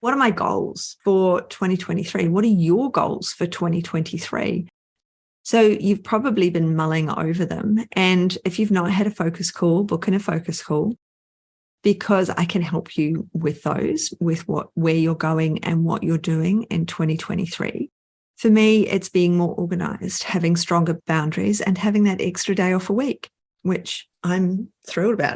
what are my goals for 2023? What are your goals for 2023? So you've probably been mulling over them. And if you've not had a focus call, book in a focus call, because I can help you with those, with where you're going and what you're doing in 2023. For me, it's being more organized, having stronger boundaries, and having that extra day off a week, which I'm thrilled about.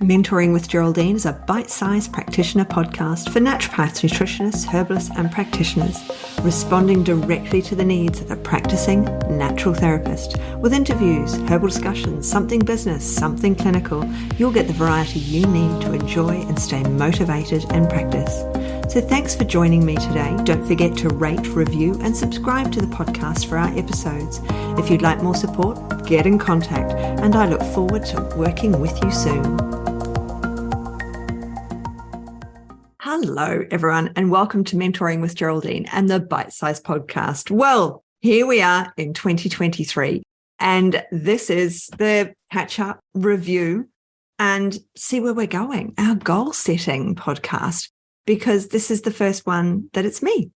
Mentoring with Geraldine is a bite-sized practitioner podcast for naturopaths, nutritionists, herbalists, and practitioners, responding directly to the needs of a practicing natural therapist. With interviews, herbal discussions, something business, something clinical, you'll get the variety you need to enjoy and stay motivated in practice. So thanks for joining me today. Don't forget to rate, review, and subscribe to the podcast for our episodes. If you'd like more support, get in contact, and I look forward to working with you soon. Hello, everyone, and welcome to Mentoring with Geraldine and the Bite-Sized Podcast. Well, here we are in 2023, and this is the catch-up review and see where we're going, our goal-setting podcast, because this is the first one that it's me.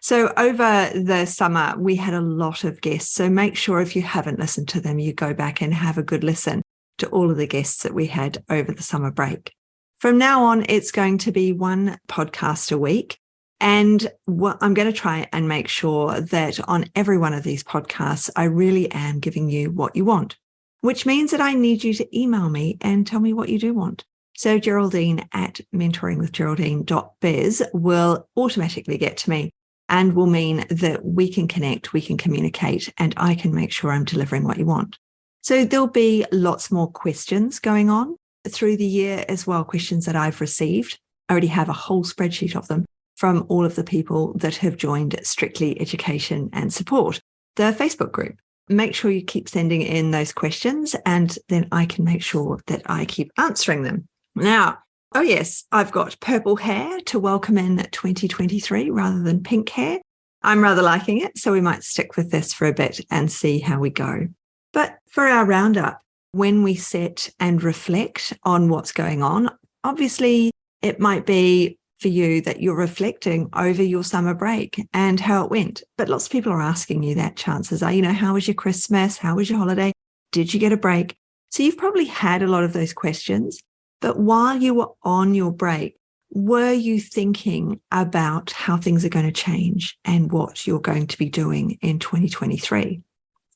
So over the summer, we had a lot of guests, so make sure if you haven't listened to them, you go back and have a good listen to all of the guests that we had over the summer break. From now on, it's going to be one podcast a week. And I'm going to try and make sure that on every one of these podcasts, I really am giving you what you want, which means that I need you to email me and tell me what you do want. So Geraldine at mentoringwithgeraldine.biz will automatically get to me and will mean that we can connect, we can communicate, and I can make sure I'm delivering what you want. So there'll be lots more questions going on through the year as well, questions that I've received. I already have a whole spreadsheet of them from all of the people that have joined Strictly Education and Support, the Facebook group. Make sure you keep sending in those questions and then I can make sure that I keep answering them. Now, oh yes, I've got purple hair to welcome in 2023 rather than pink hair. I'm rather liking it, so we might stick with this for a bit and see how we go. But for our roundup, when we sit and reflect on what's going on, obviously it might be for you that you're reflecting over your summer break and how it went. But lots of people are asking you that. Chances are, how was your Christmas? How was your holiday? Did you get a break? So you've probably had a lot of those questions. But while you were on your break, were you thinking about how things are going to change and what you're going to be doing in 2023?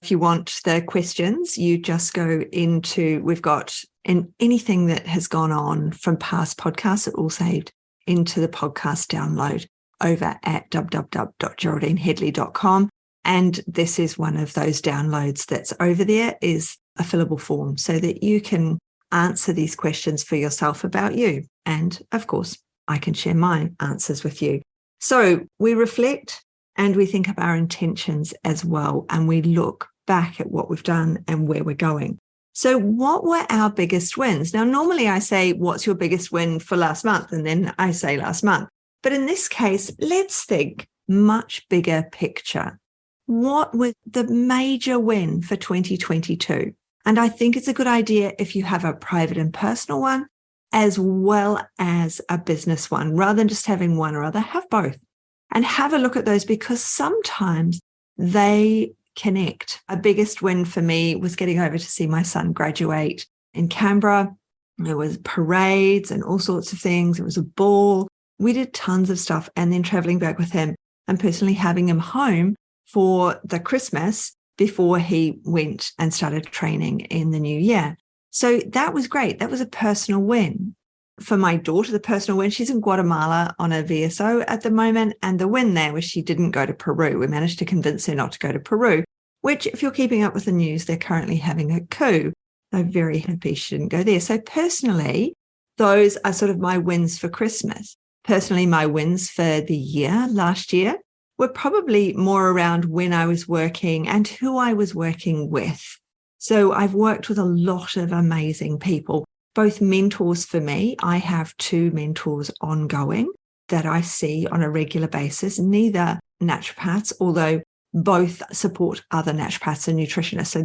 If you want the questions, you just go we've got anything that has gone on from past podcasts, it all saved into the podcast download over at www.geraldineheadley.com. And this is one of those downloads that's over there, is a fillable form so that you can answer these questions for yourself about you. And of course, I can share my answers with you. So we reflect and we think of our intentions as well. And we look back at what we've done and where we're going. So what were our biggest wins? Now, normally I say, what's your biggest win for last month? And then I say last month. But in this case, let's think much bigger picture. What was the major win for 2022? And I think it's a good idea if you have a private and personal one, as well as a business one, rather than just having one or other, have both and have a look at those, because sometimes they connect. A biggest win for me was getting over to see my son graduate in Canberra. There was parades and all sorts of things. It was a ball. We did tons of stuff, and then traveling back with him and personally having him home for the Christmas before he went and started training in the new year. So that was great. That was a personal win. For my daughter, the personal win, she's in Guatemala on a VSO at the moment. And the win there was she didn't go to Peru. We managed to convince her not to go to Peru, which, if you're keeping up with the news, they're currently having a coup. I'm very happy she didn't go there. So personally, those are sort of my wins for Christmas. Personally, my wins for the year last year were probably more around when I was working and who I was working with. So I've worked with a lot of amazing people, both mentors for me. I have 2 mentors ongoing that I see on a regular basis, neither naturopaths, although both support other naturopaths and nutritionists. So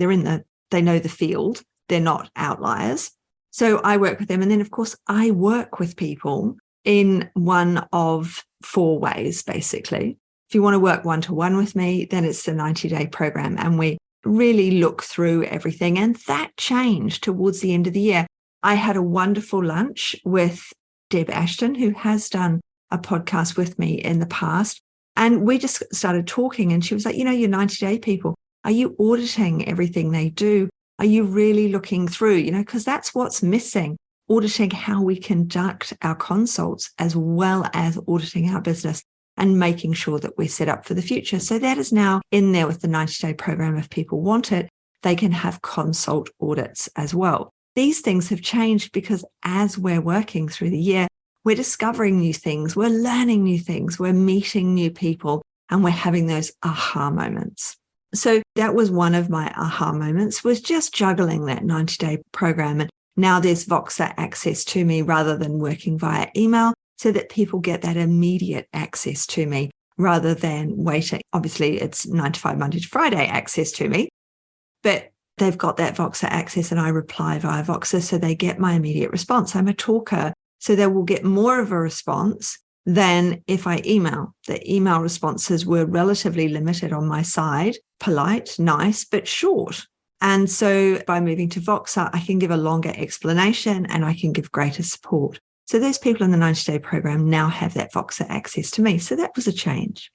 they know the field. They're not outliers. So I work with them. And then, of course, I work with people in one of 4 ways, basically. If you want to work one-to-one with me, then it's the 90-day program. And we really look through everything. And that changed towards the end of the year. I had a wonderful lunch with Deb Ashton, who has done a podcast with me in the past. And we just started talking, and she was like, your 90-day people, are you auditing everything they do? Are you really looking through, because that's what's missing, auditing how we conduct our consults as well as auditing our business and making sure that we're set up for the future. So that is now in there with the 90-day program. If people want it, they can have consult audits as well. These things have changed because as we're working through the year, we're discovering new things, we're learning new things, we're meeting new people, and we're having those aha moments. So that was one of my aha moments, was just juggling that 90-day program. And now there's Voxer access to me rather than working via email, so that people get that immediate access to me rather than waiting. Obviously, it's 9 to 5, Monday to Friday access to me, but they've got that Voxer access and I reply via Voxer, so they get my immediate response. I'm a talker, so they will get more of a response than if I email. The email responses were relatively limited on my side, polite, nice, but short. And so by moving to Voxer, I can give a longer explanation and I can give greater support. So those people in the 90-day program now have that Voxer access to me. So that was a change.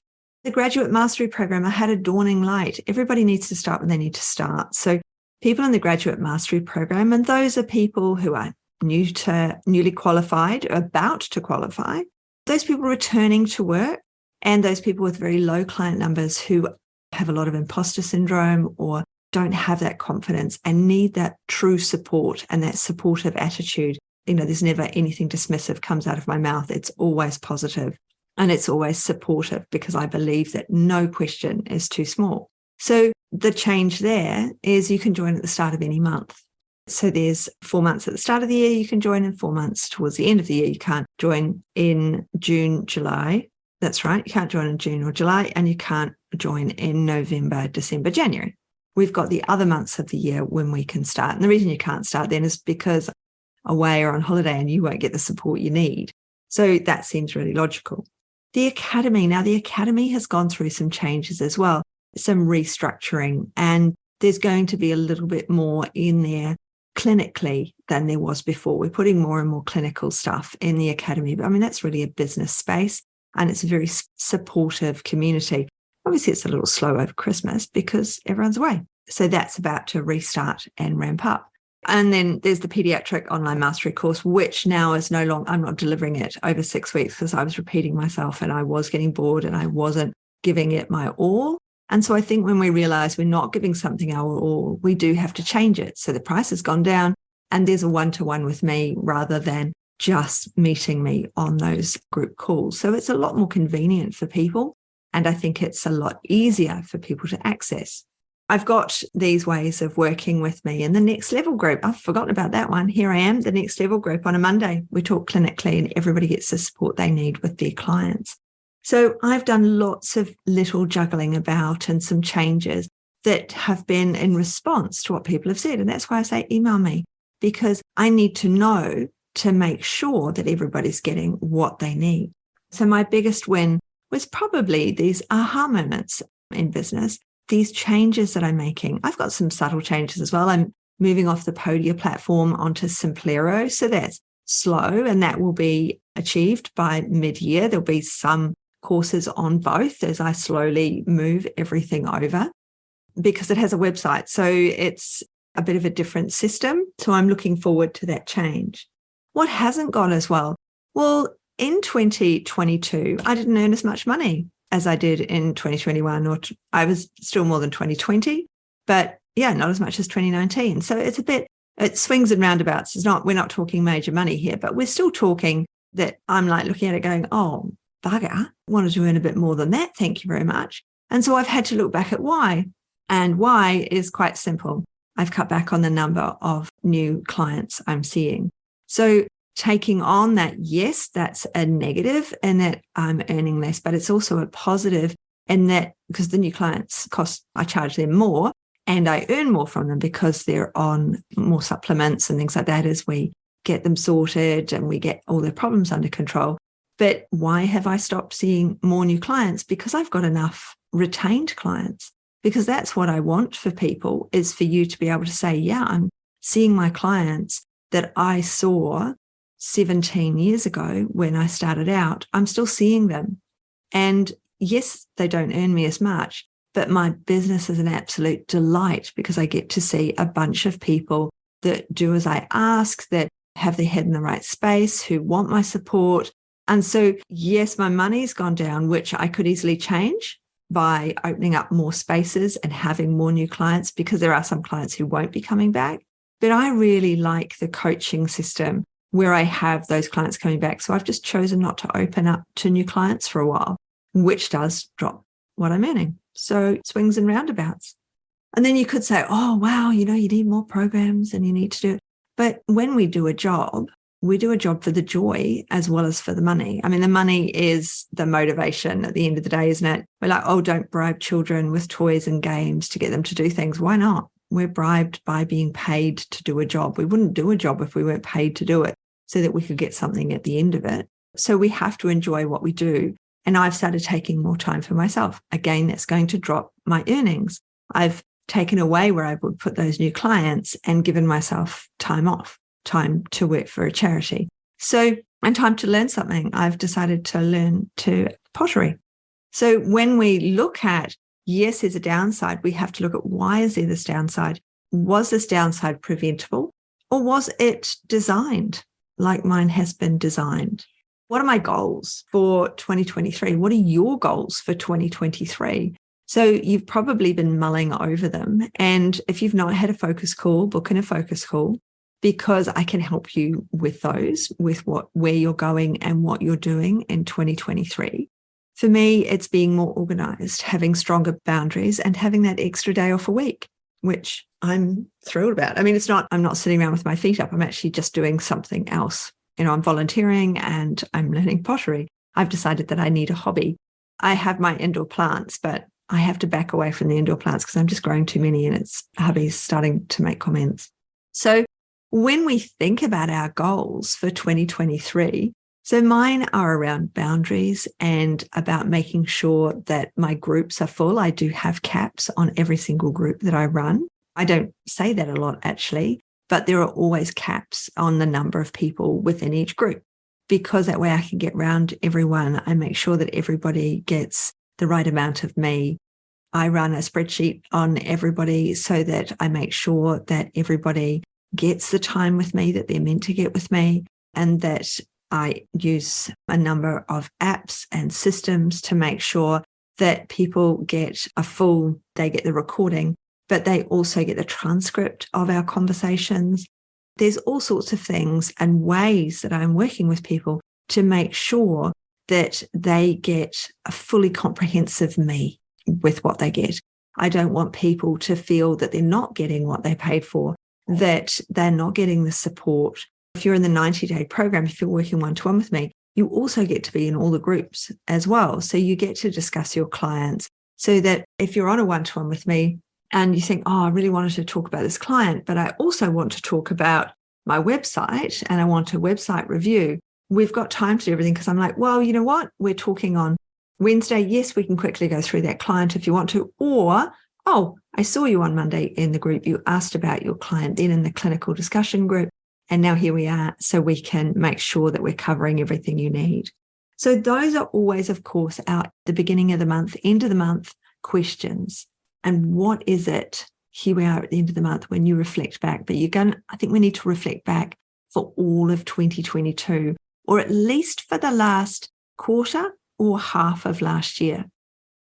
The Graduate Mastery Program, I had a dawning light. Everybody needs to start when they need to start. So people in the Graduate Mastery Program, and those are people who are newly qualified, about to qualify, those people returning to work, and those people with very low client numbers who have a lot of imposter syndrome or don't have that confidence and need that true support and that supportive attitude. There's never anything dismissive comes out of my mouth. It's always positive and it's always supportive, because I believe that no question is too small. So the change there is you can join at the start of any month. So there's 4 months at the start of the year you can join, and 4 months towards the end of the year. You can't join in June, July. That's right. You can't join in June or July, and you can't join in November, December, January. We've got the other months of the year when we can start. And the reason you can't start then is because away or on holiday and you won't get the support you need. So that seems really logical. The Academy. Now, the Academy has gone through some changes as well, some restructuring, and there's going to be a little bit more in there clinically than there was before. We're putting more and more clinical stuff in the Academy. But that's really a business space, and it's a very supportive community. Obviously, it's a little slow over Christmas because everyone's away. So that's about to restart and ramp up. And then there's the Pediatric Online Mastery course, which now is no longer, I'm not delivering it over 6 weeks because I was repeating myself and I was getting bored and I wasn't giving it my all. And so I think when we realize we're not giving something our all, we do have to change it. So the price has gone down and there's a one-to-one with me rather than just meeting me on those group calls. So it's a lot more convenient for people. And I think it's a lot easier for people to access. I've got these ways of working with me in the Next Level group. I've forgotten about that one. Here I am, the Next Level group on a Monday. We talk clinically and everybody gets the support they need with their clients. So I've done lots of little juggling about and some changes that have been in response to what people have said. And that's why I say email me, because I need to know to make sure that everybody's getting what they need. So my biggest win was probably these aha moments in business, these changes that I'm making. I've got some subtle changes as well. I'm moving off the Podia platform onto Simplero. So that's slow and that will be achieved by mid-year. There'll be some courses on both as I slowly move everything over because it has a website. So it's a bit of a different system. So I'm looking forward to that change. What hasn't gone as well? Well, in 2022, I didn't earn as much money as I did in 2021, or I was still more than 2020, but yeah, not as much as 2019. So it swings and roundabouts. We're not talking major money here, but we're still talking that I'm like looking at it going, oh, bugger, wanted to earn a bit more than that. Thank you very much. And so I've had to look back at why. And why is quite simple. I've cut back on the number of new clients I'm seeing. So taking on that, yes, that's a negative in that I'm earning less, but it's also a positive in that because the new clients I charge them more and I earn more from them because they're on more supplements and things like that as we get them sorted and we get all their problems under control. But why have I stopped seeing more new clients? Because I've got enough retained clients. Because that's what I want for people, is for you to be able to say, yeah, I'm seeing my clients that I saw 17 years ago when I started out. I'm still seeing them. And yes, they don't earn me as much, but my business is an absolute delight because I get to see a bunch of people that do as I ask, that have their head in the right space, who want my support. And so, yes, my money's gone down, which I could easily change by opening up more spaces and having more new clients, because there are some clients who won't be coming back. But I really like the coaching system where I have those clients coming back. So I've just chosen not to open up to new clients for a while, which does drop what I'm earning. So swings and roundabouts. And then you could say, oh, wow, you need more programs and you need to do it. But when we do a job for the joy as well as for the money. I mean, the money is the motivation at the end of the day, isn't it? We're like, oh, don't bribe children with toys and games to get them to do things. Why not? We're bribed by being paid to do a job. We wouldn't do a job if we weren't paid to do it, so that we could get something at the end of it. So we have to enjoy what we do. And I've started taking more time for myself. Again, that's going to drop my earnings. I've taken away where I would put those new clients and given myself time off, time to work for a charity. So, and time to learn something. I've decided to learn to pottery. So when we look at, yes, there's a downside, we have to look at, why is there this downside? Was this downside preventable, or was it designed like mine has been designed? What are my goals for 2023? What are your goals for 2023? So you've probably been mulling over them. And if you've not had a focus call, book in a focus call, because I can help you with those, with where you're going and what you're doing in 2023. For me, it's being more organized, having stronger boundaries, and having that extra day off a week, which I'm thrilled about. I mean, I'm not sitting around with my feet up. I'm actually just doing something else. I'm volunteering and I'm learning pottery. I've decided that I need a hobby. I have my indoor plants, but I have to back away from the indoor plants because I'm just growing too many, and hubby's starting to make comments. So when we think about our goals for 2023, so mine are around boundaries and about making sure that my groups are full. I do have caps on every single group that I run. I don't say that a lot, actually, but there are always caps on the number of people within each group, because that way I can get round everyone. I make sure that everybody gets the right amount of me. I run a spreadsheet on everybody so that I make sure that everybody gets the time with me that they're meant to get with me, and that I use a number of apps and systems to make sure that people get they get the recording, but they also get the transcript of our conversations. There's all sorts of things and ways that I'm working with people to make sure that they get a fully comprehensive me with what they get. I don't want people to feel that they're not getting what they paid for, that they're not getting the support. If you're in the 90-day program, if you're working one-to-one with me, you also get to be in all the groups as well. So you get to discuss your clients, so that if you're on a one-to-one with me and you think, oh, I really wanted to talk about this client, but I also want to talk about my website and I want a website review, we've got time to do everything, because I'm like, well, you know what? We're talking on Wednesday. Yes, we can quickly go through that client if you want to. Or, oh, I saw you on Monday in the group. You asked about your client then in the clinical discussion group. And now here we are, so we can make sure that we're covering everything you need. So those are always, of course, our the beginning of the month, end of the month questions. And what is it? Here we are at the end of the month when you reflect back. But I think we need to reflect back for all of 2022, or at least for the last quarter or half of last year,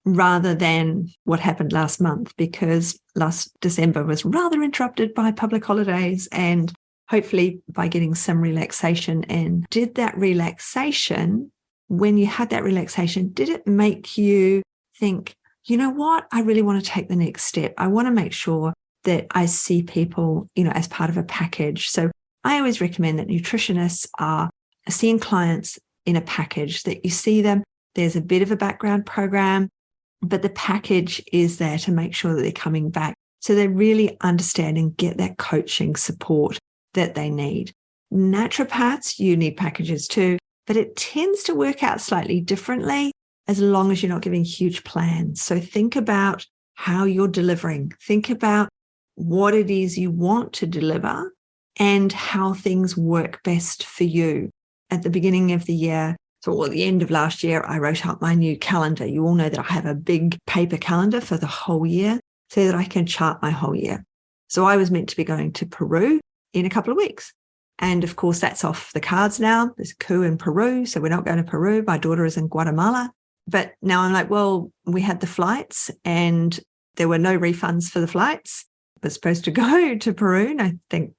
rather than what happened last month, because last December was rather interrupted by public holidays and hopefully by getting some relaxation in. Did that relaxation, when you had that relaxation, did it make you think, you know what, I really want to take the next step. I want to make sure that I see people, as part of a package. So I always recommend that nutritionists are seeing clients in a package, that you see them. There's a bit of a background program, but the package is there to make sure that they're coming back. So they really understand and get that coaching support that they need. Naturopaths, you need packages too. but it tends to work out slightly differently as long as you're not giving huge plans. So think about how you're delivering. Think about what it is you want to deliver and how things work best for you. At the beginning of the year, so at the end of last year, I wrote up my new calendar. You all know that I have a big paper calendar for the whole year so that I can chart my whole year. So I was meant to be going to Peru in a couple of weeks. And of course, that's off the cards now. There's a coup in Peru, so we're not going to Peru. My daughter is in Guatemala. But now I'm like, well, we had the flights and there were no refunds for the flights. We're supposed to go to Peru. And I think,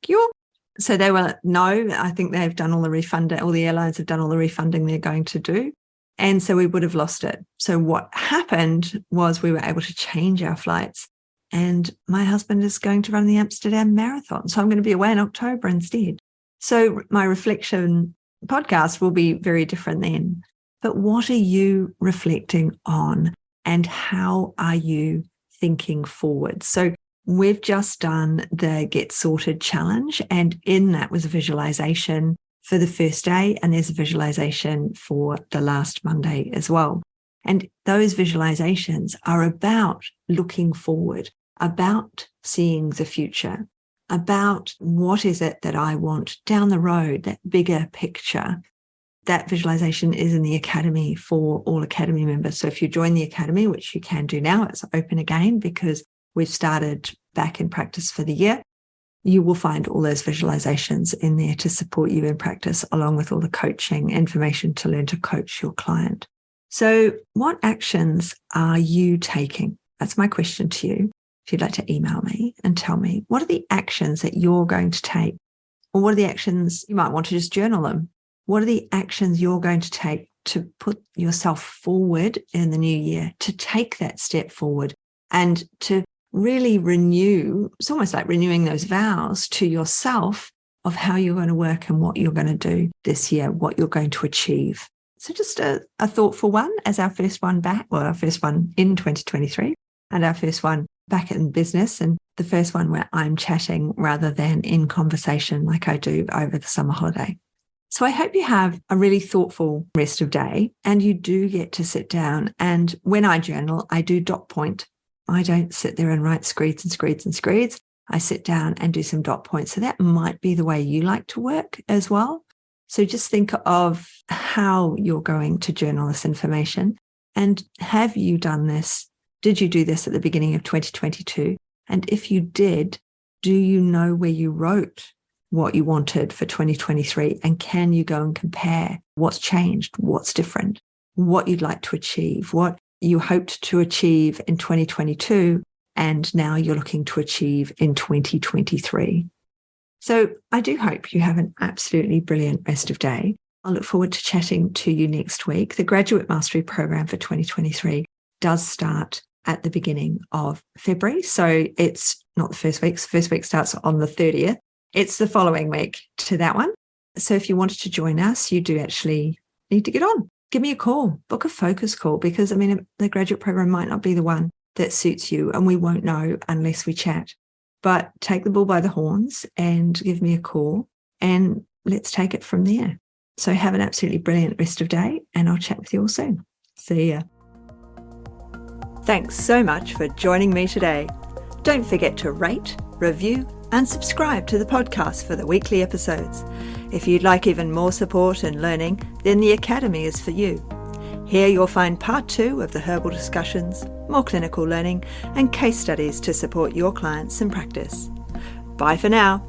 so they were, no, I think they've done all the refunding. All the airlines have done all the refunding they're going to do. And so we would have lost it. So what happened was we were able to change our flights. And my husband is going to run the Amsterdam Marathon. So I'm going to be away in October instead. So my reflection podcast will be very different then. But what are you reflecting on and how are you thinking forward? So we've just done the Get Sorted challenge, and in that was a visualization for the first day, and there's a visualization for the last Monday as well. And those visualizations are about looking forward, about seeing the future, about what is it that I want down the road, that bigger picture. That visualization is in the Academy for all Academy members. So if you join the Academy, which you can do now, it's open again because we've started back in practice for the year, you will find all those visualizations in there to support you in practice, along with all the coaching information to learn to coach your client. So what actions are you taking? That's my question to you. If you'd like to email me and tell me, what are the actions that you're going to take? Or what are the actions, you might want to just journal them. What are the actions you're going to take to put yourself forward in the new year, to take that step forward and to really renew? It's almost like renewing those vows to yourself of how you're going to work and what you're going to do this year, what you're going to achieve. So just a thoughtful one as our first one back, or our first one in 2023 and our first one back in business, and the first one where I'm chatting rather than in conversation like I do over the summer holiday. So I hope you have a really thoughtful rest of day and you do get to sit down. And when I journal, I do dot point. I don't sit there and write screeds and screeds and screeds. I sit down and do some dot points. So that might be the way you like to work as well. So just think of how you're going to journal this information. And have you done this? Did you do this at the beginning of 2022? And if you did, do you know where you wrote what you wanted for 2023? And can you go and compare what's changed, what's different, what you'd like to achieve, what you hoped to achieve in 2022, and now you're looking to achieve in 2023? So I do hope you have an absolutely brilliant rest of day. I look forward to chatting to you next week. The Graduate Mastery Program for 2023 does start at the beginning of February. So it's not the first week. The first week starts on the 30th. It's the following week to that one. So if you wanted to join us, you do actually need to get on. Give me a call, book a focus call, because the graduate program might not be the one that suits you, and we won't know unless we chat. But take the bull by the horns and give me a call, and let's take it from there. So have an absolutely brilliant rest of day, and I'll chat with you all soon. See ya. Thanks so much for joining me today. Don't forget to rate, review, and subscribe to the podcast for the weekly episodes. If you'd like even more support and learning, then the Academy is for you. Here you'll find part 2 of the herbal discussions, more clinical learning, and case studies to support your clients in practice. Bye for now.